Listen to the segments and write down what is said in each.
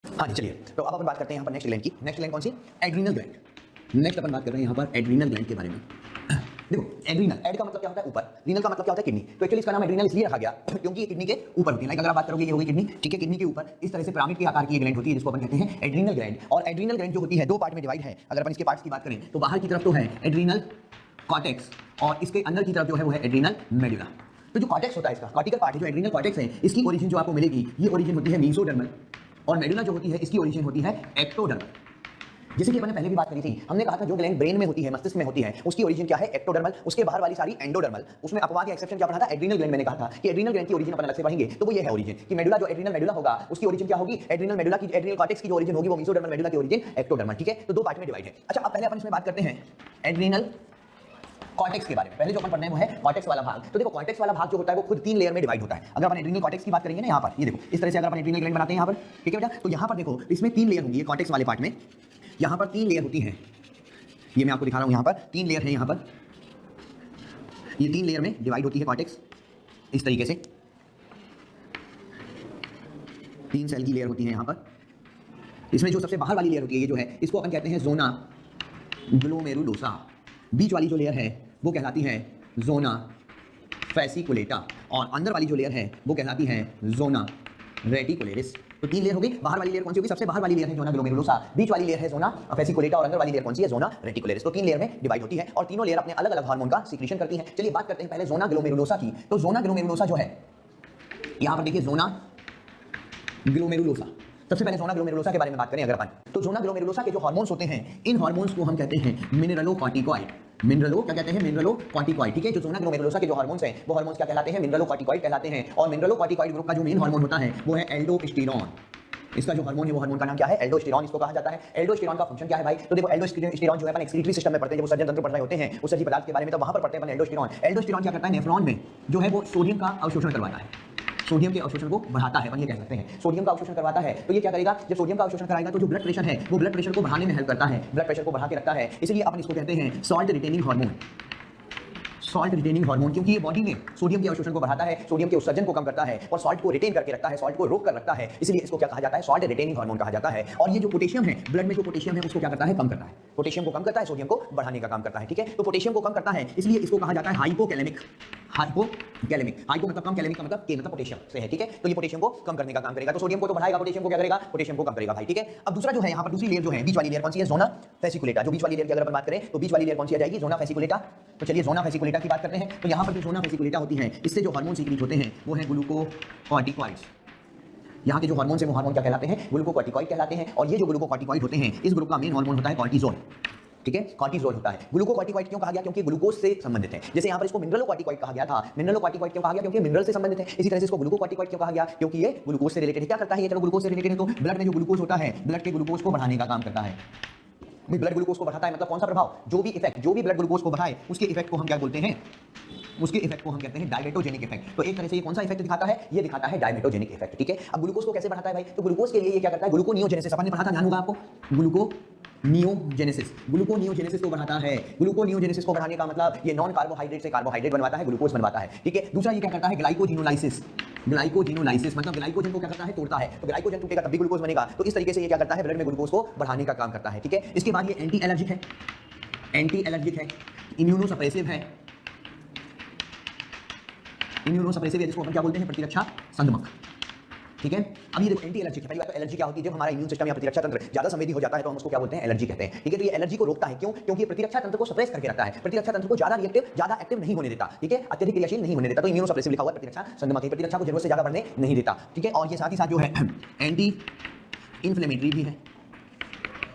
हाँ जी, चलिए तो अब अपन बात करते हैं यहाँ पर नेक्स्ट ग्लैंड की। नेक्स्ट ग्लैंड कौन सी? Adrenal gland. नेक्स्ट अपन बात कर रहे हैं यहाँ पर एड्रीनल ग्लैंड के बारे में। देखो, एड्रीनल, एड का मतलब क्या होता है? ऊपर, रीनल का मतलब क्या होता है? किडनी। तो एक्चुअली इसका नाम एड्रीनल इसलिए रखा गया क्योंकि ये किडनी के ऊपर होती है। लाइक अगर आप बात करोगे, ये होगी किडनी, ठीक है, किडनी के ऊपर इस तरह से पिरामिड के आकार की ग्लैंड होती है जिसको अपन कहते हैं एड्रीनल ग्लैंड। और एड्रीनल ग्लैंड जो होती है दो पार्ट में डिवाइड है। अगर अपन इसके पार्ट्स की बात करें तो बाहर की तरफ तो है एड्रीनल कॉर्टेक्स और इसके अंदर की तरफ जो है वो है एड्रीनल मेडुला। तो जो कॉर्टेक्स होता है, इसका कॉर्टिकल पार्ट है, जो एड्रीनल कॉर्टेक्स है, इसकी ओरिजिन जो आपको मिलेगी, ये ओरिजिन होती है मेसोडर्मल, और मेडुला जो होती है इसकी ओरिजिन होती है एक्टोडर्मल। जैसे कि मैंने पहले भी बात करी थी, हमने कहा था जो ग्लैंड ब्रेन में होती है, मस्तिष्क में होती है, उसकी ओरिजिन क्या है? एक्टोडर्मल। उसके बाहर वाली सारी एंडोडर्मल। उसमें अपवाद या एक्सेप्शन क्या पढ़ा था? Adrenal gland. मैंने कहा था कि एड्रीनल ग्लैंड की ओरिजिन अपन अलग से पढ़ेंगे, तो वो ये है ओरिजिन कि मेडुला, जो एड्रीनल मेडुला होगा, उसकी ओरिजिन क्या होगी? एड्रीनल मेडुला की, एड्रीनल कॉर्टेक्स की जो ओरिजिन होगी वो मेसोडर्मल, मेडुला की ओरिजिन एक्टोडर्मल। ठीक है, तो दो पार्ट में डिवाइड है। अच्छा, अब पहले अपन इसमें बात करते हैं एड्रीनल कॉर्टेक्स के बारे में। पहले जो अपन पढ़ना है वो है कॉर्टेक्स वाला भाग। तो देखो, कॉर्टेक्स वाला भाग जो होता है वो खुद 3 लेयर में डिवाइड होता है। अगर अपन एड्रीनल कॉर्टेक्स की बात करेंगे ना, यहाँ पर ये देखो इस तरह से अगर अपन एड्रीनल ग्लैंड बनाते हैं यहाँ पर, ठीक है बेटा, तो यहाँ पर देखो इसमें 3 लेयर होंगी कॉर्टेक्स वाले पार्ट में। यहाँ पर 3 लेयर होती हैं, ये मैं आपको दिखा रहा हूँ। यहाँ पर 3 लेयर है, यहाँ पर ये 3 लेयर में डिवाइड होती है कॉर्टेक्स इस तरीके से। 3 सेल की लेयर होती है यहाँ पर। इसमें जो सबसे बाहर वाली लेयर होती है, ये जो है, इसको अपन कहते हैं जोना ग्लोमेरुलोसा। बीच वाली जो लेयर है वो कहलाती है जोना फैसिकुलेटा, और अंदर वाली जो लेयर है वो कहलाती है जोना रेटिकुलेरिस। तो 3 लेयर होगी। बाहर वाली लेयर कौन सी होगी? सबसे बाहर वाली लेयर है जोना ग्लोमेरुलोसा, बीच वाली लेयर है जोना फैसिकुलेटा, और अंदर वाली लेयर कौन सी है? जोना रेटिकुलेरिस। तो 3 लेयर में डिवाइड होती है और तीनों लेयर अपने अलग अलग हार्मोन का सीक्रेशन करती हैं। चलिए बात करते हैं पहले जोना ग्लोमेरुलोसा की। तो जोना ग्लोमेरुलोसा जो है, यहाँ पर देखिए जोना ग्लोमेरुलोसा। सबसे पहले जोना ग्लोमेरुलोसा के बारे में बात करें अगर अपन, तो जोना ग्लोमेरुलोसा के जो हार्मोन्स होते हैं, इन हार्मोन्स को हम कहते हैं मिनरलोकॉर्टिकॉइड। क्या कहते हैं? मिनरलोकॉर्टिकॉइड। ठीक है, जो जोना ग्लोमेरुलोसा के जो हार्मोन्स हैं वो हार्मोन्स क्या कहलाते हैं? मिनरलोकॉर्टिकॉइड कहलाते हैं। और मिनरलोकॉर्टिकॉइड ग्रुप का जो मेन हार्मोन होता है वो है एल्डोस्टेरॉन। इसका जो हार्मोन है वो हार्मोन का नाम क्या है? एल्डोस्टेरॉन इसको कहा जाता है। एल्डोस्टेरॉन का फंक्शन क्या है भाई? तो देखो, एल्डोस्टेरॉन जो है अपन एक्सक्रीटरी सिस्टम में पढ़ते हैं, जब सर्जन तंत्र पढ़ रहे होते हैं उस सभी पदार्थ के बारे में, तो वहां पर पढ़ते हैं अपन एल्डोस्टेरॉन। एल्डोस्टेरॉन क्या करता है? नेफ्रॉन में जो है वो सोडियम का अवशोषण करवाता है, सोडियम के अवशोषण को बढ़ाता है, अपन ये कह सकते हैं। सोडियम का अवशोषण करवाता है, तो ये क्या करेगा? जब सोडियम का अवशोषण कराएगा तो जो ब्लड प्रेशर है वो ब्लड प्रेशर को बढ़ाने में हेल्प करता है, ब्लड प्रेशर को बढ़ा के रखता है। इसलिए अपन इसको कहते हैं salt retaining hormone. Salt retaining hormone, क्योंकि ये बॉडी में सोडियम के अवशोषण को बढ़ाता है, सोडियम के उत्सर्जन को कम करता है और सॉल्ट को रिटेन करके रखता है, सॉल्ट को रोक कर रखता है। इसलिए इसको क्या कहा जाता है? सॉल्ट रिटेनिंग हार्मोन कहा जाता है। और ये जो पोटेशियम है, ब्लड में जो पोटेशियम है उसको क्या करता है? कम करता है। पोटेशियम को कम करता है, सोडियम को बढ़ाने का काम करता है। ठीक है, तो पोटेशियम को कम करता है, इसलिए इसको कहा जाता है हाइपोकैलेमिक। हाइपोकैलेमिक, हाइपो मतलब कम, कैलेमिक का मतलब के मतलब पोटेशियम से है। ठीक है, तो ये पोटेशियम को कम करने का काम करेगा। तो सोडियम को तो बढ़ाएगा, पोटेशियम को क्या करेगा? पोटेशियम को कम करेगा भाई। ठीक है, अब दूसरा जो है यहाँ पर दूसरी लेयर जो है, बीच वाली लेयर कौन सी है? जोना फैसिकुलेटा। जो बीच वाली लेयर की अगर अपन बात करें तो बीच वाली लेयर कौन सी आ जाएगी? जोना फैसिकुलेटा। तो चलिए जोना फैसिकुलेटा की बात करते हैं। तो यहाँ पर जो जोना फैसिकुलेटा होती है, इससे जो हार्मोन सीक्रेट होते हैं वो है ग्लूकोकॉर्टिकॉइड्स। यहाँ के जो हार्मोन्स हैं वो हार्मोन क्या कहलाते हैं? ग्लूकोकॉर्टिकॉइड कहलाते हैं। और ये जो ग्लूकोकॉर्टिकॉइड होते हैं, इस ग्रुप का मेन हार्मोन होता है कॉर्टिसोल। ठीक है, कॉर्टिसोल होता है। ग्लूकोकॉर्टिकॉइड क्यों कहा गया? क्योंकि ग्लूकोज से संबंधित है। जैसे यहाँ पर इसको मिनरलोकॉर्टिकॉइड कहा गया था। मिनरलोकॉर्टिकॉइड क्यों कहा गया? क्योंकि मिनरल से संबंधित है। इसी तरह से इसको ग्लूकोकॉर्टिकॉइड क्यों कहा गया? क्योंकि ये ग्लूकोज से रिलेटेड है। क्या करता है ये? चलो ग्लूकोज से रिलेटेड है तो ब्लड में जो ग्लूकोज होता है, ब्लड के ग्लूकोज को बढ़ाने का काम करता है। ब्लड ग्लूकोज को बढ़ाता है मतलब कौन सा प्रभाव? जो भी इफेक्ट, जो भी ब्लड ग्लूकोज को बढ़ाए उसके इफेक्ट को हम क्या बोलते हैं? उसके इफेक्ट को हम कहते हैं डायमेटोजेनिक इफेक्ट। तो एक तरह से ये कौन सा इफेक्ट दिखाता है? ये दिखाता है डायमेटोजेनिक इफेक्ट। ठीक है, अब ग्लूकोज को कैसे बढ़ाता है भाई? तो ग्लूकोज के लिए ये क्या करता है? ग्लूकोनियोजेनेसिस, अपन ने पढ़ा था, ध्यान होगा आपको, ग्लूकोनियोजेनेसिस। ग्लूकोनियोजेनेसिस को बढ़ाता है। ग्लूकोनियोजेनेसिस को बढ़ाने का मतलब ये नॉन कार्बोहाइड्रेट से कार्बोहाइड्रेट बनवाता है, ग्लूकोज बनवाता है। ठीक है, दूसरा ये क्या करता है? ग्लाइकोजिनोलाइसिस। ग्लाइकोजिनोलाइसिस मतलब ग्लाइकोजन को क्या करता है? तोड़ता है। तो ग्लाइकोजन टूटेगा तब भी ग्लूकोज बनेगा। तो इस तरीके से ये क्या करता है? ब्लड में ग्लूकोज को बढ़ाने का काम करता है। ठीक है, इसके बाद ये एंटी एलर्जिक है, एंटी एलर्जिक है, इम्यूनोसप्रेसिव है। इम्यूनोसप्रेसिव है जिसको अपन क्या बोलते हैं? प्रतिरक्षा संदमक। ठीक है, अब ये देखो एंटी एलर्जी, पहली बात तो एलर्जी क्या होती है? जब हमारा इम्यून सिस्टम या प्रतिरक्षा तंत्र ज्यादा संवेदी हो जाता है तो हम उसको क्या बोलते हैं? एलर्जी कहते हैं। ठीक है, तो ये एलर्जी को रोकता है। क्यों? क्योंकि प्रतिरक्षा तंत्र को सप्रेस करके रखता है, प्रतिरक्षा तंत्र को ज्यादा रिएक्टिव, ज्यादा एक्टिव नहीं होने देता। ठीक है, अत्यधिक क्रियाशील नहीं होने देता। तो इम्यूनोसप्रेसिव लिखा हुआ है, प्रतिरक्षा संदमक, प्रतिरक्षा को जरूरत से ज्यादा बढ़ने नहीं देता। ठीक है, और ये साथ ही साथ जो है एंटी इन्फ्लेमेटरी भी है।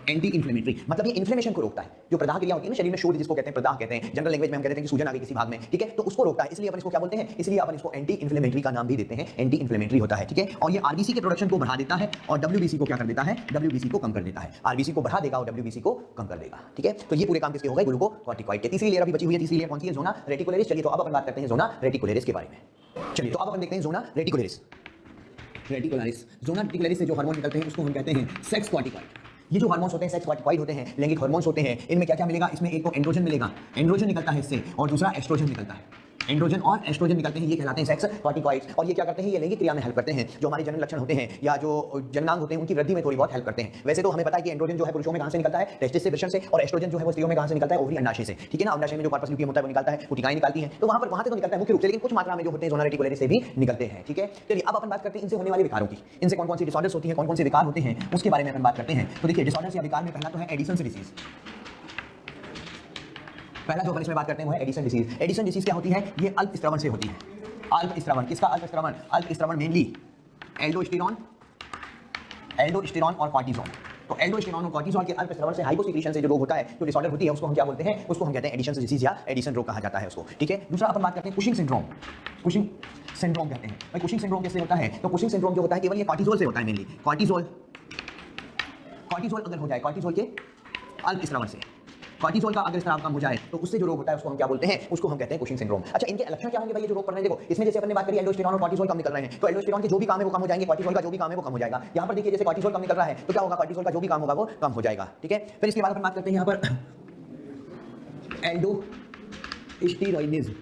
एंटी इन्फ्लेमेटरी मतलब ये इन्फ्लेमेशन को रोकता है। जो प्रदाह क्रिया होती है ना शरीर में, शोध जिसको कहते हैं, प्रदाह कहते हैं, जनरल लैंग्वेज में हम कहते हैं कि सूजन आ गई किसी भाग में। ठीक है, तो उसको रोकता है, इसलिए अपन इसको क्या बोलते हैं? इसलिए अपन इसको एंटी इन्फ्लेमेटरी का नाम भी देते हैं, एंटी इन्फ्लेमेटरी होता है। ठीक है, और ये आरबीसी के प्रोडक्शन को बढ़ा देता है और डब्ल्यूबीसी को क्या कर देता है? डब्ल्यूबीसी को कम कर देता है। आरबीसी को बढ़ा देगा और डब्ल्यूबीसी को कम कर देगा। ठीक है, तो ये पूरे काम किसके हो गए? ग्लूकोकॉर्टिकॉइड के। तीसरी लेयर अभी बची हुई है। तीसरी लेयर कौन सी है? जोना रेटिकुलेरिस। चलिए तो अब अपन बात करते हैं जोना रेटिकुलेरिस के बारे में। चलिए तो अब अपन देखते हैं जोना रेटिकुलेरिस। रेटिकुलरिस, जोना रेटिकुलरिस से जो हार्मोन निकलते हैं उसको हम कहते हैं सेक्स कॉर्टिकॉइड। ये जो हार्मोन्स होते हैं सेक्स कॉर्टिकॉइड होते हैं, लैंगिक हार्मोन्स होते हैं। इनमें क्या क्या मिलेगा? इसमें एक तो एंड्रोजन मिलेगा, एंड्रोजन निकलता है इससे, और दूसरा एस्ट्रोजन निकलता है। एंड्रोजन और एस्ट्रोजन निकलते हैं, ये कहलाते हैं सेक्स कॉर्टिकॉइड्स। और ये क्या करते हैं, ये लैंगिक क्रिया में हेल्प करते हैं, जो हमारे जनन लक्षण होते हैं या जो जननांग होते हैं उनकी वृद्धि में थोड़ी बहुत हेल्प करते हैं। वैसे तो हमें पता है कि एंड्रोजन जो है पुरुषों में कहां से निकलता है, टेस्टिस से, वृषण से, और एस्ट्रोजन जो है वो स्त्रियों में कहां से निकलता है, ओवरी अंडाशय से। ठीक है ना, अंडाशय में जो कॉर्पस ल्यूटियम होता है वो निकलता है, कोशिकाएं निकलती हैं, तो वहां से तो निकलता है मुख्य रूप से, लेकिन कुछ मात्रा में जो होते हैं ज़ोना रेटिकुलरिस से भी निकलते हैं। ठीक है, चलिए अब अपन बात करते हैं इनसे होने वाले विकारों की, इनसे कौन कौन सी डिसऑर्डर्स होती हैं, कौन कौन से विकार होते हैं, उसके बारे में अपन बात करते हैं। तो देखिए डिसऑर्डर्स या विकार में पहला तो है एडिसन डिसीज। पहला जो अपन इसमें बात करते हैं वो है एडिसन डिसीज। एडिसन डिसीज क्या होती है, ये अल्पस्रावन से होती है। अल्पस्रावन, किसका अल्पस्रावन, अल्पस्रावन मेनली एल्डोस्टेरॉन और कॉर्टिसोल। तो एल्डोस्टेरॉन और कॉर्टिसोल के अल्पस्रावन से हाइपोसिक्रीशन से जो रोग होता है, जो डिसऑर्डर होती है, उसको हम क्या बोलते हैं, उसको हम कहते हैं एडिशन डिसीज या एडिसन रोग कहा जाता है उसको। ठीक है, दूसरा अपन बात करते हैं कुशिंग सिंड्रोम। कुशिंग सिंड्रोम कहते हैं भाई, कुशिंग सिंड्रोम कैसे होता है, तो कुशिंग सिंड्रोम जो होता है केवल ये कॉर्टिसोल से होता है मेनली। कॉर्टिसोल अगर हो जाए, कॉर्टिसोल के अल्पस्रावन से, कॉर्टिसोल का अगर स्राव कम हो जाए तो उससे जो रोग होता है उसको हम क्या बोलते हैं, उसको हम कहते हैं कुशिंग सिंड्रोम। अच्छा, इनके लक्षण क्या होंगे भाई, ये जो रोग पड़ रहे हैं, देखो इसमें जैसे अपन ने बात करी एल्डोस्टेरॉन और कॉर्टिसोल कम निकल रहे हैं, तो एल्डोस्टेरॉन के जो भी काम है वो कम हो जाएंगे, कॉर्टिसोल का जो भी काम है वो कम हो जाएगा। यहाँ पर देखिए जैसे कॉर्टिसोल कम निकल रहा है तो क्या होगा, कॉर्टिसोल का जो भी काम होगा वो कम हो जाएगा। ठीक है, फिर इसके बाद अपन बात करते हैं यहाँ पर एल्डोस्टेरॉइडिज्म।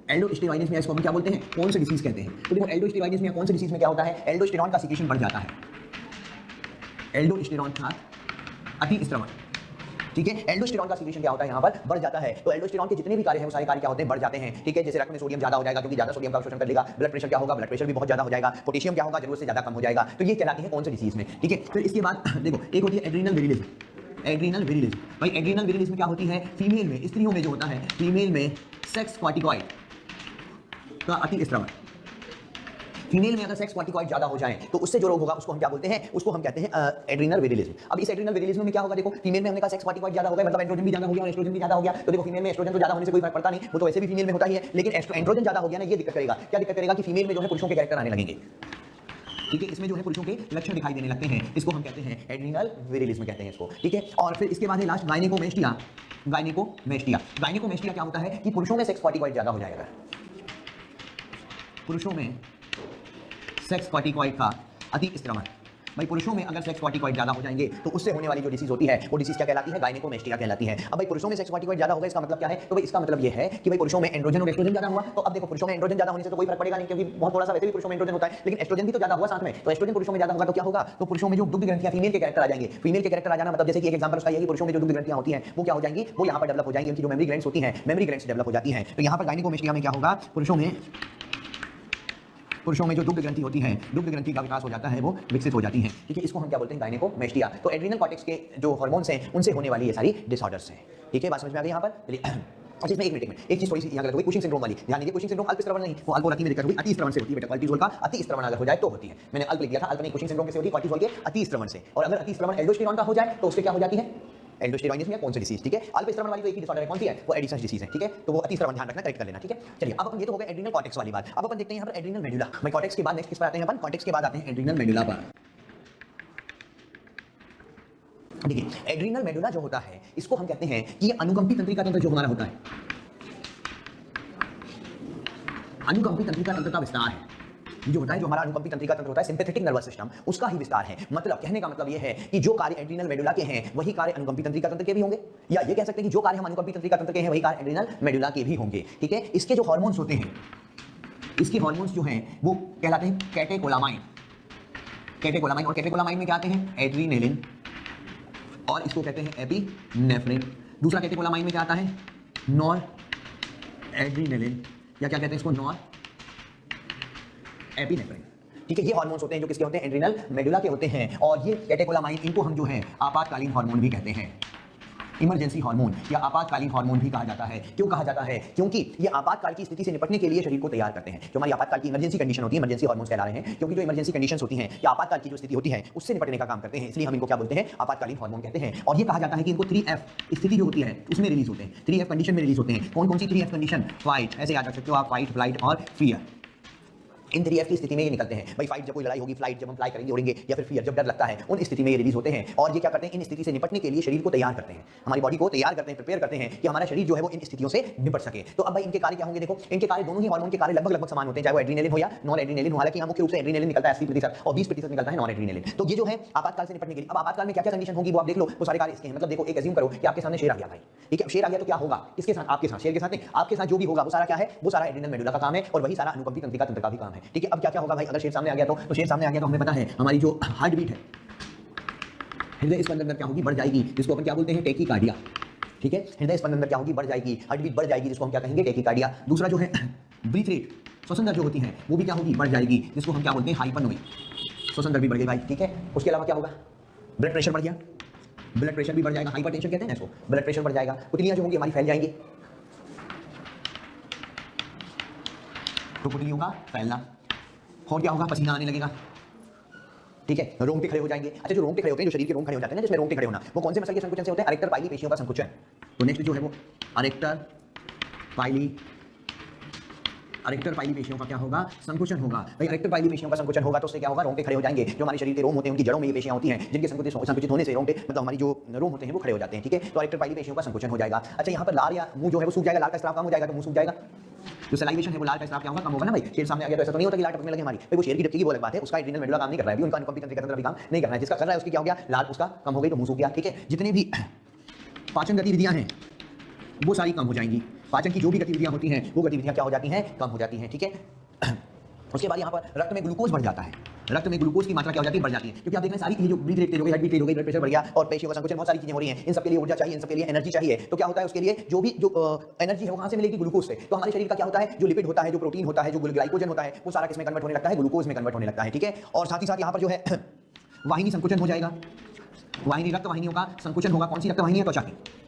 एल्डोस्टेरॉइडिज्म में इसको हम क्या बोलते हैं, कौन से डिसीज कहते हैं। तो देखो एल्डोस्टेरॉइडिज्म में कौन से डिसीज में क्या होता है, एल्डोस्टेरॉन का सिक्रीशन बढ़ जाता है, एल्डोस्टेरॉन का अतिस्रावन। ठीक है, एल्डोस्टेरॉन का सिक्रीशन क्या होता है यहाँ पर, बढ़ जाता है। तो एल्डोस्टेरॉन के जितने भी कार्य हैं वो सारे कार्य क्या होते हैं, बढ़ जाते हैं। ठीक है, जैसे रक्त में सोडियम ज्यादा हो जाएगा क्योंकि ज्यादा सोडियम का अवशोषण कर लेगा, ब्लड प्रेशर क्या होगा, ब्लड प्रेशर भी बहुत ज्यादा हो जाएगा, पोटेशियम क्या होगा, जरूरत से ज्यादा कम हो जाएगा। तो ये कहलाती है कौन से डिसीज में। ठीक है, फिर इसके बाद देखो एक होती है एड्रीनल विरिलिज्म। एड्रीनल विरिलिज्म भाई, एड्रीनल विरिलिज्म क्या होती है, फीमेल में, स्त्रियों में जो होता है, फीमेल में सेक्स कॉर्टिकॉइड का अतिस्रावन। फीमेल में अगर सेक्स कॉर्टिकॉइड ज्यादा हो जाए तो उससे जो रोग होगा उसको हम क्या बोलते हैं, उसको हम कहते हैं एड्रीनल विरिलिज्म। अब इस एड्रीनल विरिलिज्म में क्या होगा, देखो फीमेल में हमने कहा सेक्स कॉर्टिकॉइड ज्यादा हो गया, मतलब एंड्रोजन भी ज्यादा हो गया और एस्ट्रोजन भी ज्यादा हो गया। तो देखो फीमेल में एस्ट्रोजन तो ज्यादा होने से कोई फर्क पड़ता नहीं, वो तो वैसे भी फीमेल में होता ही है, लेकिन एंड्रोजन ज्यादा हो गया ना, ये दिक्कत करेगा। क्या दिक्कत करेगा कि फीमेल में जो है पुरुषों के कैरेक्टर आने लगेंगे। ठीक है, इसमें जो है पुरुषों के लक्षण दिखाई देने लगते हैं, इसको हम कहते हैं एड्रीनल विरिलिज्म कहते हैं इसको। ठीक है, और फिर इसके बाद है लास्ट गायनेकोमेस्टिया। गायनेकोमेस्टिया क्या होता है कि पुरुषों में सेक्स कॉर्टिकॉइड ज्यादा हो जाएगा, पुरुषों में सेक्स कॉर्टिकॉइड का अतिस्रावन। भाई पुरुषों में अगर सेक्स कॉर्टिकॉइड ज्यादा हो जाएंगे तो उससे होने वाली जो डिसीज होती है वो डिसीज क्या कहलाती है, गायनेकोमेस्टिया कहलाती है। अब भाई पुरुषों में सेक्स कॉर्टिकॉइड ज्यादा होगा, इसका मतलब क्या है, तो भाई इसका मतलब ये है कि भाई पुरुषों में एंड्रोजन और एस्ट्रोजन ज्यादा हुआ। तो अब देखो पुरुषों में एंड्रोजन ज्यादा होने से तो कोई फर्क पड़ेगा नहीं, क्योंकि बहुत थोड़ा सा वैसे भी पुरुषों में एंड्रोजन होता है, लेकिन एस्ट्रोजन भी तो ज्यादा हुआ साथ में। तो एस्ट्रोजन पुरुषों में ज्यादा होगा तो क्या होगा, तो पुरुषों में जो दुग्ध ग्रंथियां फीमेल के कैरेक्टर आ जाएंगे। फीमेल के कैरेक्टर आ जाना मतलब जैसे कि एक एग्जांपल उसका ये है कि पुरुषों में जो दुग्ध ग्रंथियां होती हैं वो क्या हो जाएंगी, वो यहाँ पर डेवलप हो जाएंगी, उनकी जो मेमोरी ग्लैंड्स होती हैं, मेमोरी ग्लैंड्स डेवलप हो जाती हैं। तो यहाँ पर गायनेकोमेस्टिया में क्या होगा, पुरुषों में जो दुग्ध ग्रंथि होती है, दुग्ध ग्रंथि का विकास हो जाता है, वो विकसित हो जाती है। ठीक है, इसको हम क्या बोलते हैं, गायनेकोमेस्टिया। तो एड्रीनल कॉर्टेक्स के जो हार्मोन्स हैं उनसे होने वाली ये सारी डिसऑर्डर्स हैं। ठीक है, बात समझ में आ गई यहाँ पर। चलिए और इसमें एक चीज थोड़ी सी यहाँ गलत हुई, कुशिंग सिंड्रोम वाली ध्यान दीजिए। कुशिंग सिंड्रोम अल्पस्रावन नहीं, वो अल्पोरति में दिक्कत हुई, अतिस्रावन से होती है बेटा। कॉर्टिसोल का अतिस्रावन अगर हो जाए तो होती है, मैंने अल्प लिख दिया था, अल्प नहीं। कुशिंग सिंड्रोम कैसे होती है, कॉर्टिसोल के अतिस्रावन से। और अगर अतिस्रावन एल्डोस्टेरॉन का हो जाए तो उससे क्या हो जाती है, एल्डोस्टेरॉइडिज्म या कौन सी डिसीज। ठीक है, अल्पस्रावन वाली तो एक ही डिसऑर्डर है, कौन सी है, वो एडिशन डिसीज है। ठीक है, तो वो अतिस्रावन ध्यान रखना, करेक्ट कर लेना। ठीक है, चलिए अब अपन ये तो हो गया एड्रीनल कॉर्टेक्स वाली बात। अब अपन देखते हैं यहाँ पर एड्रीनल मेडुला। भाई कॉर्टेक्स के बाद नेक्स्ट किस पर आते हैं अपन, कॉर्टेक्स के बाद आते हैं एड्रीनल मेडुला पर। देखिए एड्रीनल मेडुला जो होता है इसको हम कहते हैं कि ये अनुकंपी तंत्रिका तंत्र जो हमारा होता है, अनुकंपी तंत्रिका तंत्र का विस्तार है जो होता है, जो हमारा अनुकंपी तंत्रिका तंत्र होता है, सिंपैथेटिक नर्वस सिस्टम, उसका ही विस्तार है। मतलब कहने का मतलब ये है कि जो कार्य एड्रीनल मेडुला के हैं वही कार्य अनुकंपी तंत्रिका तंत्र के भी होंगे, या ये कह सकते हैं कि जो कार्य हम अनुकंपी तंत्रिका तंत्र के हैं वही कार्य एड्रीनल मेडुला के भी होंगे। ठीक है, इसके जो हार्मोन्स होते हैं, इसके हार्मोन्स जो हैं वो कहलाते हैं कैटेकोलामाइन। कैटेकोलामाइन, और कैटेकोलामाइन में क्या आते हैं, एड्रीनेलिन, और इसको कहते हैं एपिनेफ्रिन। दूसरा कैटेकोलामाइन में क्या आता है, नॉर एड्रीनेलिन, या क्या कहते हैं इसको, नॉर एपिनेफ्रिन। ठीक है, ये हार्मोन्स होते हैं जो किसके होते हैं, एड्रीनल मेडुला के होते हैं। और ये कैटेकोलामाइन, इनको हम जो है आपातकालीन हार्मोन भी कहते हैं, इमरजेंसी हार्मोन या आपातकालीन हार्मोन भी कहा जाता है। क्यों कहा जाता है, क्योंकि ये आपातकाल की स्थिति से निपटने के लिए शरीर को तैयार करते हैं। जो हमारी आपातकाल की इमरजेंसी कंडीशन होती है, इमरजेंसी हार्मोन्स कहला रहे हैं, क्योंकि जो इमरजेंसी कंडीशंस होती हैं या आपातकाल की जो स्थिति होती है उससे निपटने का काम करते हैं, इसलिए हम इनको क्या बोलते हैं, आपातकालीन हार्मोन कहते हैं। और ये कहा जाता है कि इनको 3F स्थिति जो होती है उसमें रिलीज होते हैं, 3F कंडीशन में रिलीज होते हैं। कौन कौन सी 3F कंडीशन, फाइट, ऐसे याद रख सकते हो आप, फाइट, फ्लाइट और फियर। इन 3F की स्थिति में ये निकलते हैं। भाई फाइट जब कोई लड़ाई होगी, फ्लाइट जब हम फ्लाई करेंगे उड़ेंगे, या फिर फियर जब डर लगता है, उन स्थिति में ये रिलीज होते हैं। और ये क्या करते हैं, इन स्थिति से निपटने के लिए शरीर को तैयार करते हैं, हमारी बॉडी को तैयार करते हैं, प्रिपेयर करते हैं कि हमारा शरीर जो है वो इन स्थितियों से निपट सके। तो अब भाई इनके कार्य क्या होंगे, देखो इनके कार्य दोनों ही हार्मोन के कार्य लगभग समान होते हैं, चाहे वो एड्रीनलिन हो या नॉन एड्रीनलिन हो। हालांकि यहाँ मुख्य रूप से एड्रीनलिन निकलता है 80% और 20% निकलता है नॉन एड्रीनलिन। तो ये जो है आपातकाल से निपटने के लिए, अब आपातकाल में क्या क्या कंडीशन होगी वो आप देख लो, वो सारे कार्य इसके हैं। मतलब देखो एक एज्यूम करो कि आपके सामने शेर आ गया भाई, ठीक है, शेर आ गया तो क्या होगा, इसके साथ आपके साथ शेर के साथ नहीं, आपके साथ जो भी होगा वो सारा क्या है, वो सारा एड्रीनल मेडुला का काम है और वही सारा अनुकंपी तंत्रिका तंत्र का भी काम है, ठीक है। अब क्या क्या होगा भाई, अगर शेर सामने आ गया तो शेर सामने आ गया तो हमें पता है हमारी जो हार्ट बीट है, हृदय स्पंदन दर क्या होगी, बढ़ जाएगी, जिसको अपन क्या बोलते हैं, टेकीकार्डिया, ठीक है। हृदय स्पंदन दर क्या होगी, बढ़ जाएगी, हार्ट बीट बढ़ जाएगी, जिसको हम क्या कहेंगे, टेकीकार्डिया। दूसरा जो है ब्रीथ रेट, श्वसन दर जो होती है वो भी क्या होगी, बढ़ जाएगी, जिसको हम क्या बोलते हैं, हाइपरनोइक, श्वसन दर भी बढ़ गई भाई, ठीक है। उसके अलावा क्या होगा, ब्लड प्रेशर बढ़ गया, ब्लड प्रेशर भी बढ़ जाएगा, हाइपरटेंशन कहते हैं इसको, ब्लड प्रेशर बढ़ जाएगा, पुतलियां जो होंगी हमारी फैल जाएंगी, तो पुतलियों का फैलना, और क्या होगा, पसीना आने लगेगा, ठीक है, रोंगटे खड़े हो जाएंगे। अच्छा जो रोंगटे खड़े होते हैं, जो शरीर के रोंग खड़े हो जाते हैं ना, जिसमें रोंगटे खड़े होना, वो कौन से मसल के संकुचन से होते हैं, अरेक्टर पाइली पेशियों का संकुचन। तो नेक्स्ट जो है वो अरेक्टर पाइली पेशियों का क्या होगा, संकुचन होगा। भाई अरेक्टर पाइली पेशियों का संकुचन होगा तो उससे क्या होगा, रोंगटे खड़े हो जाएंगे। जो हमारे शरीर के रोम होते हैं उनकी जड़ों में ये पेशियां होती हैं, जिनके संकुचित होने से रोंगटे मतलब हमारी जो रोम होते हैं वो खड़े हो जाते हैं, ठीक है। तो अरेक्टर पाइली पेशियों का संकुचन हो जाएगा। अच्छा यहाँ पर लार या मुंह जो है वो सूख जाएगा, लार का स्राव कम हो जाएगा तो मुंह सूख जाएगा, जो सलाइवेशन है वो लार का स्राव क्या होगा, कम होगा ना भाई। शेर सामने आ गया तो ऐसा तो नहीं होता कि लार टपकने लगे हमारी, भाई वो शेर की टपकेगी वो अलग बात है, उसका एड्रीनल मेडुला काम नहीं कर रहा है, उनका अनुकंपी तंत्रिका तंत्र भी काम नहीं कर रहा है, जिसका कर रहा है उसकी क्या हो गया, लार उसका कम हो गई तो मुंह सूख गया, ठीक है। जितने भी पाचन गतिविधियां हैं वो सारी कम हो जाएंगी, पाचन की जो भी गतिविधियां होती हैं वो गतिविधियां क्या हो जाती हैं, कम हो जाती हैं, ठीक है। उसके बाद यहाँ पर रक्त में ग्लूकोज बढ़ जाता है, रक्त में ग्लूकोज की मात्रा क्या हो जाती है, बढ़ जाती है, क्योंकि आप देख रहे हैं सारी जो ब्रीथ रेट तेज हो गई, हार्ट बीट तेज हो गई, ब्लड प्रेशर बढ़ गया और पेशियों का संकुचन, बहुत सारी चीजें हो रही हैं। इन सब के लिए ऊर्जा चाहिए, इन सब के लिए एनर्जी चाहिए, तो क्या होता है उसके लिए जो भी जो एनर्जी है वो कहाँ से मिलेगी, ग्लूकोज से। तो हमारे शरीर का क्या होता है, जो लिपिड होता है, जो प्रोटीन होता है, जो ग्लाइकोजन होता है, वो सारा किसमें कन्वर्ट होने लगता है, ग्लूकोज में कन्वर्ट होने लगता है, ठीक है। और साथ ही साथ यहाँ पर जो है वाहिनी संकुचन हो जाएगा, वाहिनी रक्त वाहिनियों का संकुचन होगा। कौन सी रक्त वाहिनी है,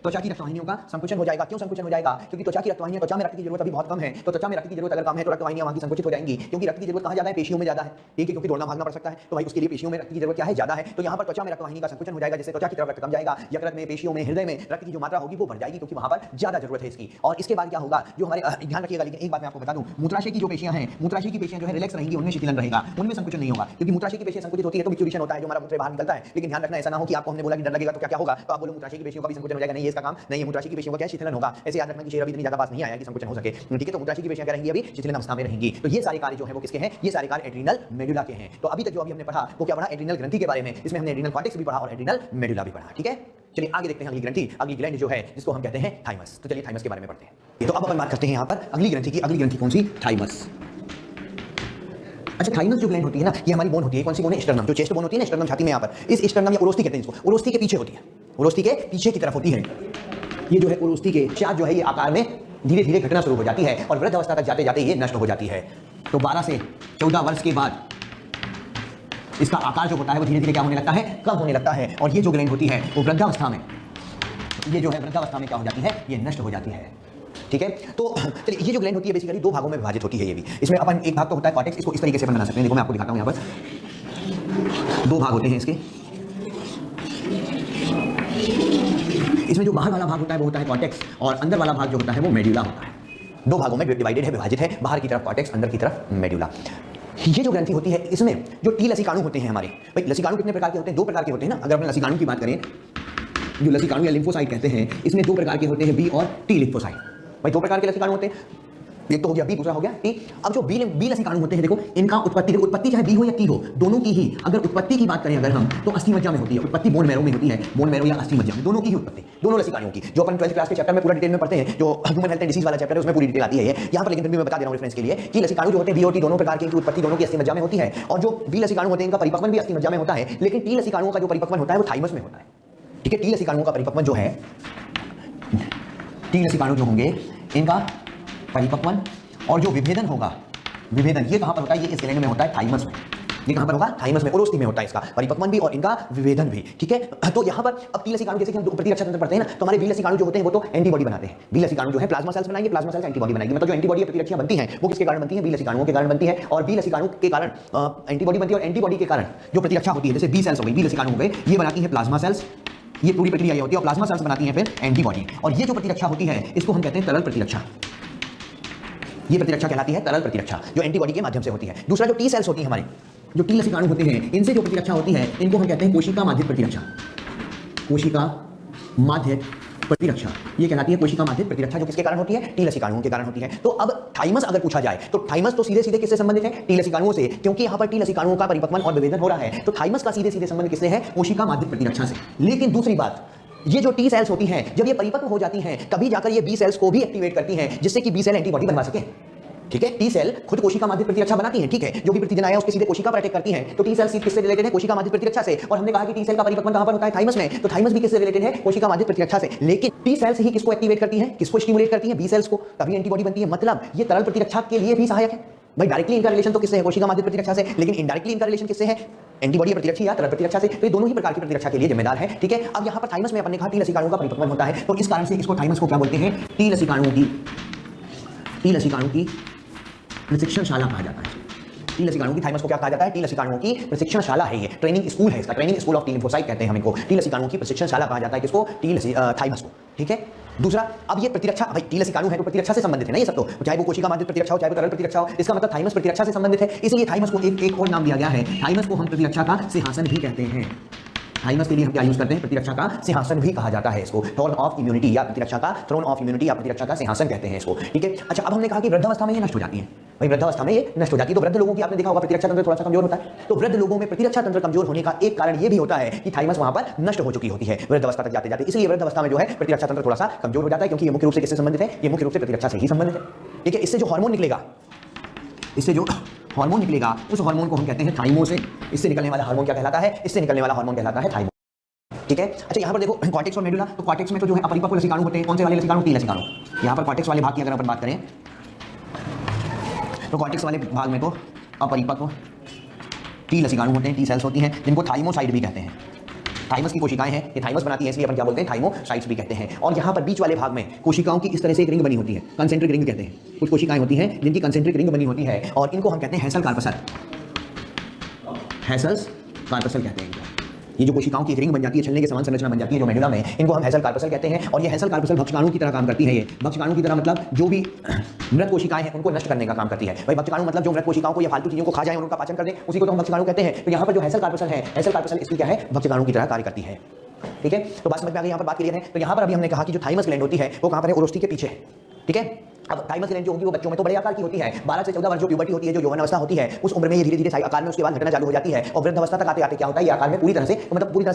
त्वचा की रक्त वाहिनियों का संकुचन हो जाएगा। क्यों संकुचन हो जाएगा, क्योंकि त्वचा की रक्त वाहिनियां, त्वचा में रक्त की जरूरत अभी बहुत कम है, तो त्वचा में रक्त की जरूरत अगर कम है तो रक्त वाहिनियां वहां की संकुचित हो जाएंगी, क्योंकि रक्त की जरूरत कहां ज्यादा है, पेशियों में ज्यादा है, ठीक है, क्योंकि दौड़ना भागना पड़ सकता है, तो भाई उसके लिए पेशियों में रक्त की जरूरत क्या है, ज्यादा है। तो यहाँ पर त्वचा में रक्त वाहिनी का संकुचन हो जाएगा, जिससे त्वचा की तरफ रक्त कम जाएगा, यकृत में, पेशियों में, हृदय में रक्त की जो मात्रा होगी वो बढ़ जाएगी, क्योंकि वहां पर ज्यादा जरूरत है इसकी। और इसके बाद क्या होगा, जो हमारे ध्यान रखिएगा, लेकिन एक बात मैं आपको बता दूं, मूत्राशय की जो पेशियां हैं, मूत्राशय की पेशियां जो है रिलैक्स रहेंगी, उनमें शिथिलन रहेगा, उनमें संकुचन नहीं होगा, क्योंकि मूत्राशय की पेशियां संकुचित होती है तो मिक्सुरेशन होता है, जो हमारा मूत्र बाहर निकलता है। लेकिन ध्यान रखना ऐसा ना हो कि आपको हमने बोला कि डर लगेगा तो क्या क्या होगा, तो आप बोलो मूत्राशय की पेशियों का भी संकुचन हो जाएगा, नहीं, इसका काम नहीं है। मूत्राशय की पेशियों का क्या शिथिलन होगा, ऐसे याद रखना कि शेर अभी इतनी ज्यादा पास नहीं आया कि संकुचन हो सके, ठीक है। तो मूत्राशय की पेशियां क्या रहेंगी, अभी शिथिलन अवस्था में रहेंगी। तो ये सारे कार्य जो है वो किसके हैं, ये सारे कार्य एड्रीनल मेडुला के हैं। तो अभी तक जो अभी हमने पढ़ा वो क्या पढ़ा, एड्रीनल ग्रंथि के बारे में, इसमें हमने एड्रीनल कॉर्टेक्स भी पढ़ा और एड्रीनल मेडुला भी पढ़ा, ठीक है। चलिए आगे देखते हैं अगली ग्रंथि, अगली ग्लैंड जो है जिसको हम कहते हैं थाइमस। तो चलिए थाइमस के बारे में पढ़ते हैं। तो अब अपन बात करते हैं यहाँ पर अगली ग्रंथि की। अगली ग्रंथि कौन सी, थाइमस। अच्छा थाइमस जो ग्लैंड होती है ना, ये हमारी बोन होती है, कौन सी बोन है, स्टर्नम, जो चेस्ट बोन होती है ना, स्टर्नम छाती में, यहाँ पर इस स्टर्नम या उरोस्थी कहते हैं इसको, उरोस्थी के पीछे होती है, उरोस्थी के पीछे की तरफ होती है। ये जो है उरोस्थी के पश्चात जो है ये आकार में धीरे धीरे घटना शुरू हो जाती है और वृद्ध अवस्था तक जाते जाते ये नष्ट हो जाती है। तो 12 से 14 वर्ष के बाद इसका आकार जो होता है वो धीरे धीरे क्या होने लगता है, कम होने लगता है। और ये जो ग्लैंड होती है वो वृद्धावस्था में, ये जो है वृद्धावस्था में क्या हो जाती है, ये नष्ट हो जाती है, ठीक है। तो चलिए ये जो ग्लैंड होती है बेसिकली दो भागों में विभाजित होती है। ये भी इसमें अपन एक भाग तो होता है कॉर्टेक्स, इसको इस तरीके से अपन बना सकते हैं। देखो मैं आपको दिखाता हूं, यहाँ पर दो भाग होते हैं इसके। इसमें जो बाहर वाला भाग होता है वो होता है कॉर्टेक्स और अंदर वाला भाग जो होता है वो मेडुला होता है। दो भागों में डिवाइडेड है, विभाजित है, बाहर की तरफ कॉर्टेक्स, अंदर की तरफ मेडुला। ये जो ग्रंथि होती है इसमें जो टी लसिकाणु होते हैं हमारे, भाई लसिकाणु कितने प्रकार के होते हैं, दो प्रकार के होते हैं ना। अगर अपन लसिकाणु की बात करें, जो लसिकाणु या लिम्फोसाइट कहते हैं, इसमें दो प्रकार के होते हैं, बी और टी लिम्फोसाइट। भाई दो प्रकार के लसिकाणु होते हैं, एक तो हो गया बी, दूसरा हो गया टी। अब जो बी लसिकाणु होते हैं, देखो इनका उत्पत्ति चाहे बी हो या टी हो, दोनों की ही अगर उत्पत्ति की बात करें अगर हम, तो अस्थि मज्जा में होती है उत्पत्ति, बोन मैरो में होती है, बोन मैरो या अस्थि मज्जा में, दोनों की ही उत्पत्ति, दोनों लसिकाणुओं की, जो अपन 12th क्लास के चैप्टर में पूरा डिटेल में पढ़ते हैं, जो ह्यूमन हेल्थ एंड डिसीज वाला चैप्टर है उसमें पूरी डिटेल आती है यहाँ पर। लेकिन फिर भी मैं बता दे रहा हूँ रेफरेंस के लिए कि लसिकाणु जो होते हैं बी और टी दोनों प्रकार की, उत्पत्ति दोनों की अस्थि मज्जा में होती है। और जो बी लसिकाणु होते हैं इनका परिपक्वन भी अस्थि मज्जा में होता है, लेकिन टी लसिकाणुओं का जो परिपक्वन होता है वो थाइमस में होता है, ठीक है। टी लसिकाणुओं का परिपक्वन जो है, टी लसिकाणु जो होंगे इनका परिपक्वन और जो विभेदन होगा, विभेदन ये कहां पर होता है, ये इस ग्लैंड में होता है, थाइमस में। ये कहां पर होगा, थाइमस में, उरोस्थी में होता है इसका परिपक्वन भी और इनका विभेदन भी, ठीक है। तो यहाँ पर अब बी लसिकाणु जैसे कि हम प्रतिरक्षा तंत्र पढ़ते हैं ना, तो हमारे बी लसिकाणु जो होते हैं वो तो एंटीबॉडी बनाते हैं। बी लसिकाणु जो है प्लाज्मा सेल्स बनाएंगे, प्लाज्मा सेल्स एंटीबॉडी बनाएंगे, मतलब जो एंटीबॉडी प्रतिरक्षा बनती है वो किसके कारण बनती है, बी लसिकाणुओं के कारण बनती है। और बी लसिकाणु के कारण एंटीबॉडी बनती है और एंटीबॉडी के कारण जो प्रतिरक्षा होती है, जैसे बी सेल्स हो गई, बी लसिकाणु हो गए, ये बनाती है प्लाज्मा सेल्स, ये पूरी प्रक्रिया ये होती है और प्लाज्मा सेल्स बनाती हैं फिर एंटीबॉडी। और ये जो प्रतिरक्षा होती है इसको हम कहते हैं तरल प्रतिरक्षा, ये प्रतिरक्षा कहलाती है तरल प्रतिरक्षा, जो एंटीबॉडी के माध्यम से होती है। दूसरा जो टी सेल्स होती है हमारे, जो टी लसीकाणु होते हैं, इनसे जो प्रतिरक्षा होती है इनको हम कहते हैं कोशिका माध्यिक प्रतिरक्षा। कोशिका माध्यिक प्रतिरक्षा ये कहलाती है कोशिका माध्यिक प्रतिरक्षा, जो किसके कारण होती है? टी लसीकाणुओं के कारण होती है। तो अब थाइमस अगर पूछा जाए तो थाइमस तो सीधे सीधे किससे संबंधित है? टी लसीकाणुओं से, क्योंकि यहाँ पर टी लसीकाणुओं का परिपक्वन और विभेदन हो रहा है। तो थाइमस का सीधे सीधे संबंध किससे है? कोशिका माध्यिक प्रतिरक्षा से। लेकिन दूसरी बात, ये जो टी सेल्स होती हैं जब ये परिपक्व हो जाती हैं तभी जाकर ये बी सेल्स को भी एक्टिवेट करती हैं, जिससे कि बी सेल एंटीबॉडी बनवा सके। ठीक है, टी सेल खुद कोशिका माध्यिक प्रतिरक्षा बनाती हैं, ठीक है, जो भी प्रतिजन आया उसके सीधे कोशिका पर अटैक करती हैं। तो टी सेल किससे रिलेटेड है? कोशिका माध्यिक प्रतिरक्षा से। और हमने कहा कि टी सेल का परिपक्वन कहां पर होता है? थाइमस में। तो थाइमस भी किससे रिलेटेड है? कोशिका माध्यिक प्रतिरक्षा से। लेकिन टी सेल्स ही किसको एक्टिवेट करती हैं? किसको स्टिमुलेट करती हैं? बी सेल्स को, तभी एंटीबॉडी बनती है। मतलब ये तरल प्रतिरक्षा के लिए भी सहायक है। भाई डायरेक्टली इनका रिलेशन तो किससे है? कोशिका माध्यिक प्रतिरक्षा से। लेकिन इनडायरेक्टली इनका रिलेशन किससे है? एंटीबॉडी प्रतिरक्षा या तरल प्रतिरक्षा से। तो ये दोनों ही प्रकार की प्रतिरक्षा के लिए जिम्मेदार है। ठीक है, अब यहाँ पर थाइमस में अपन ने कहा टी लसीकाणुओं का परिपक्वन होता है, तो इस कारण से इसको थाइमस को क्या बोलते हैं? टी लसीकाणुओं की प्रशिक्षणशाला कहा जाता है। टी लसीकाणुओं की थाइमस को क्या कहा जाता है? टी लसीकाणुओं की प्रशिक्षणशाला है। ये ट्रेनिंग स्कूल है इसका, training school of T lymphocyte कहते हैं हम इनको। टी लसीकाणुओं की प्रशिक्षणशाला कहा जाता है किसको? थाइमस को। ठीक है, दूसरा, अब ये प्रतिरक्षा, भाई टी लसीकाणु है तो प्रतिरक्षा से संबंधित है ना ये सब, तो चाहे वो कोशिका माध्यिक प्रतिरक्षा हो चाहे वो तरल प्रतिरक्षा हो, इसका मतलब थाइमस प्रतिरक्षा से संबंधित है। इसलिए थाइमस को एक और नाम दिया गया है। थाइमस को हम प्रतिरक्षा का सिंहासन भी कहते हैं। थाइमस के लिए हम क्या यूज करते हैं? प्रतिरक्षा का सिंहासन भी कहा जाता है इसको। थ्रोन ऑफ इम्यूनिटी या प्रतिरक्षा का थ्रोन ऑफ इम्यूनिटी या प्रतिरक्षा का सिंहासन कहते हैं इसको। ठीक है, अच्छा, अब हमने कहा कि वृद्धावस्था में ये नष्ट हो जाती है। भाई वृद्धावस्था में ये नष्ट हो जाती है, तो वृद्ध लोगों की आपने देखा होगा प्रतिरक्षा तंत्र थोड़ा सा कमजोर होता है। तो वृद्ध लोगों में प्रतिरक्षा तंत्र कमजोर होने का एक कारण ये भी होता है कि थाइमस वहां पर नष्ट हो चुकी होती है वृद्धावस्था तक जाते जाते। इसलिए वृद्धावस्था में जो है प्रतिरक्षा तंत्र थोड़ा सा कमजोर हो जाता है, क्योंकि ये मुख्य रूप से किससे संबंधित है? ये मुख्य रूप से प्रतिरक्षा से ही संबंधित है। ठीक है, इससे जो हार्मोन निकलेगा, उस हार्मोन को हम कहते हैं थाइमो से। इससे निकलने वाला हार्मोन क्या कहलाता है? इससे निकलने वाला हार्मोन कहलाता है थाइमो। ठीक है, अच्छा, यहाँ पर देखो कॉर्टेक्स और मेडुला। तो कॉर्टेक्स में तो जो है अपरिपक्व लसीकाणु होते हैं। कौन से वाले लसीकाणु? टी लसीकाणु। यहाँ पर कॉर्टेक्स वाले भाग की अगर अपन बात करें तो कॉर्टेक्स वाले भाग में तो अपरिपक्व टी लसीकाणु होते हैं, टी सेल्स होती हैं, जिनको थाइमोसाइट भी कहते हैं। थाइमस की कोशिकाएं हैं, ये थाइमस बनाती हैं, इसलिए अपन क्या बोलते हैं? थाइमोसाइट्स भी कहते हैं। और यहाँ पर बीच वाले भाग में कोशिकाओं की इस तरह से एक रिंग बनी होती है, कंसेंट्रिक रिंग कहते हैं। कुछ कोशिकाएं होती हैं जिनकी कंसेंट्रिक रिंग बनी होती है और इनको हम कहते हैं हेसल कार्पसल। हेसल्स कार्पसल कहते हैं इनको। ये जो कोशिकाओं की एक रिंग बन जाती है, छलने के समान संरचना बन जाती है जो मेडुला में, इनको हम हेसल कार्पसल कहते हैं। और ये हेसल कार्पसल भक्षकाणु की तरह काम करती है। ये भक्षकाणु की तरह मतलब जो भी मृत कोशिकाएं हैं उनको नष्ट करने का काम करती है। भाई भक्षकाणु मतलब जो मृत कोशिकाओं को या फालतू चीजों को खा जाए और उनका पाचन कर दे, उसी को तो हम भक्षकाणु कहते हैं। तो यहाँ पर जो हेसल कार्पसल है, हेसल कार्पसल इसकी क्या है? भक्षकाणु की तरह कार्य करती है। ठीक है, तो बात समझ में आ गई, यहाँ पर बात क्लियर है। तो यहाँ पर अभी हमने कहा कि जो थाइमस ग्लैंड होती है वो कहाँ पर है? ओरोस्टी के पीछे है। ठीक है, अब थाइमस ग्लैंड जो होगी वो बच्चों में तो बड़े आकार की होती है। 12 से 14 वर्ष जो प्यूबर्टी होती है, जो यौवन अवस्था होती है, उस उम्र में ये धीरे धीरे आकार में उसके बाद घटना चालू हो जाती है। और वृद्ध अवस्था तक आते आते क्या होता है? ये आकार में पूरी तरह से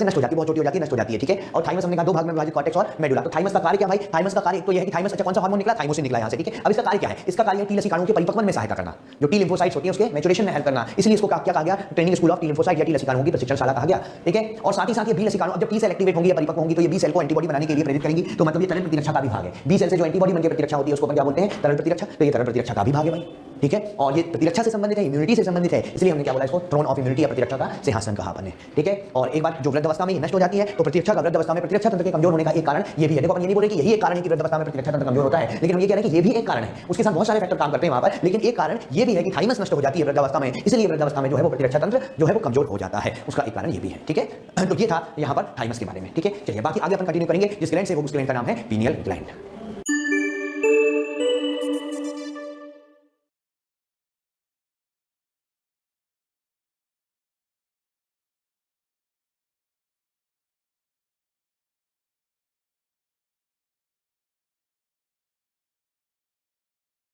नष्ट हो जाती है, बहुत छोटी हो जाती है, नष्ट हो जाती है। ठीक है, और थाइमस हमने कहा दो भाग में विभाजित, कॉर्टेक्स और मेडुला। तो थाइमस का कार्य क्या भाई? थाइमस का कार्य तो ये है कि थाइमस, अच्छा कौन सा हार्मोन निकला? थाइमोसिन निकला यहाँ से। ठीक है, अब इसका कार्य क्या है? इसका कार्य है टी लसीकाणुओं के परिपक्वन में सहायता करना, जो टी लिम्फोसाइट्स होती है उसके मैच्योरेशन में हेल्प करना। इसलिए इसको क्या कहा गया? Training school of T lymphocyte या टी लसीकाणुओं की प्रशिक्षणशाला कहा गया। ठीक है, और साथ ही साथ ये बी लसीकाणु जब टी सेल एक्टिवेट होंगी या परिपक्व होंगी तो ये बी सेल को एंटीबॉडी बनाने के लिए प्रेरित करेंगी। तो मतलब ये तरल प्रतिरक्षा का भी भाग है। बी सेल से जो एंटीबॉडी बनकर प्रतिरक्षा होती है उसको अपन क्या बोलते हैं? तरल प्रतिरक्षा। तो ये तरल प्रतिरक्षा का भी भाग है भाई। ठीक है, और ये प्रतिरक्षा से संबंधित है, इम्यूनिटी से संबंधित है, इसलिए हमने क्या बोला इसको? थ्रोन ऑफ इम्यूनिटी या प्रतिरक्षा का सिंहासन कहा अपन ने। ठीक है, और एक बात, जो वृद्ध अवस्था में ये नष्ट हो जाती है तो प्रतिरक्षा का वृद्ध अवस्था में प्रतिरक्षा तंत्र के कमजोर होने का एक कारण ये भी है। देखो अपन ये नहीं बोल रहे कि यही एक कारण है कि वृद्ध अवस्था में प्रतिरक्षा तंत्र कमजोर होता है, लेकिन हम ये कह रहे हैं कि ये भी एक कारण है। उसके साथ बहुत सारे फैक्टर काम करते हैं वहां पर, लेकिन एक कारण ये भी है कि थाइमस नष्ट हो जाती है वृद्ध अवस्था में, इसलिए वृद्ध अवस्था में जो है वो प्रतिरक्षा तंत्र जो है वो कमजोर हो जाता है, उसका एक कारण ये भी है। ठीक है, तो ये था यहाँ पर थाइमस के बारे में। ठीक है, चलिए बाकी आगे अपन कंटिन्यू करेंगे। जिस ग्लैंड से वो, उस ग्लैंड का नाम है पीनियल ग्लैंड।